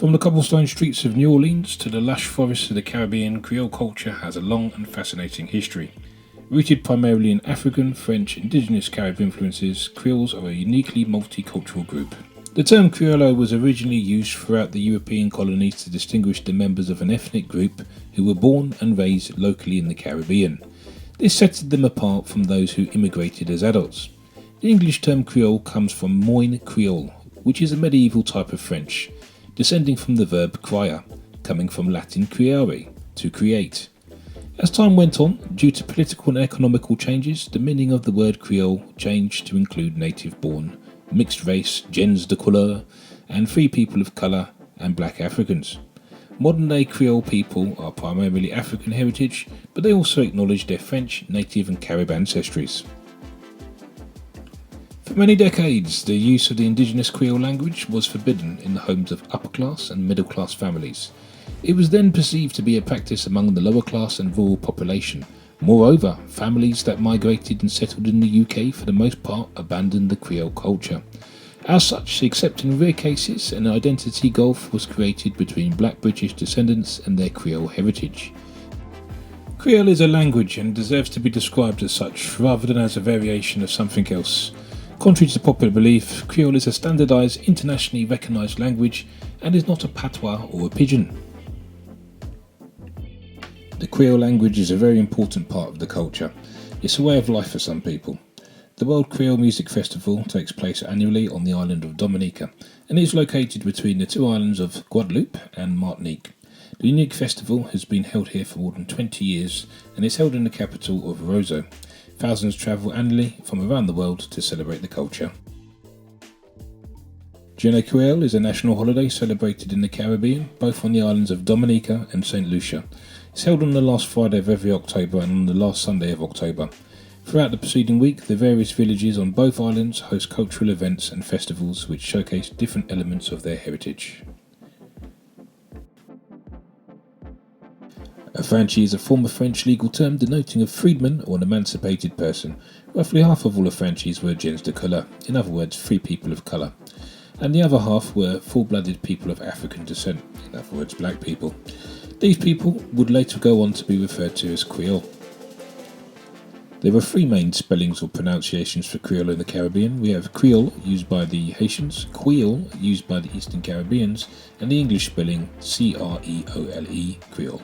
From the cobblestone streets of New Orleans to the lush forests of the Caribbean, Creole culture has a long and fascinating history. Rooted primarily in African, French, indigenous Carib influences, Creoles are a uniquely multicultural group. The term Creole was originally used throughout the European colonies to distinguish the members of an ethnic group who were born and raised locally in the Caribbean. This sets them apart from those who immigrated as adults. The English term Creole comes from Moine Creole, which is a medieval type of French, descending from the verb crier, coming from Latin creare, to create. As time went on, due to political and economical changes, the meaning of the word Creole changed to include native-born, mixed-race, gens de couleur, and free people of colour and black Africans. Modern-day Creole people are primarily African heritage, but they also acknowledge their French, native and Carib ancestries. For many decades, the use of the indigenous Creole language was forbidden in the homes of upper-class and middle-class families. It was then perceived to be a practice among the lower-class and rural population. Moreover, families that migrated and settled in the UK for the most part abandoned the Creole culture. As such, except in rare cases, an identity gulf was created between black British descendants and their Creole heritage. Creole is a language and deserves to be described as such rather than as a variation of something else. Contrary to popular belief, Creole is a standardised, internationally recognised language and is not a patois or a pidgin. The Creole language is a very important part of the culture. It's a way of life for some people. The World Creole Music Festival takes place annually on the island of Dominica and is located between the two islands of Guadeloupe and Martinique. The unique festival has been held here for more than 20 years and is held in the capital of Roseau. Thousands travel annually from around the world to celebrate the culture. Journée Creole is a national holiday celebrated in the Caribbean, both on the islands of Dominica and St. Lucia. It's held on the last Friday of every October and on the last Sunday of October. Throughout the preceding week, the various villages on both islands host cultural events and festivals which showcase different elements of their heritage. Affranchi is a former French legal term denoting a freedman or an emancipated person. Roughly half of all affranchis were gens de couleur, in other words, free people of colour, and the other half were full-blooded people of African descent, in other words, black people. These people would later go on to be referred to as Creole. There are three main spellings or pronunciations for Creole in the Caribbean. We have Creole, used by the Haitians, Creole, used by the Eastern Caribbeans, and the English spelling Creole, Creole.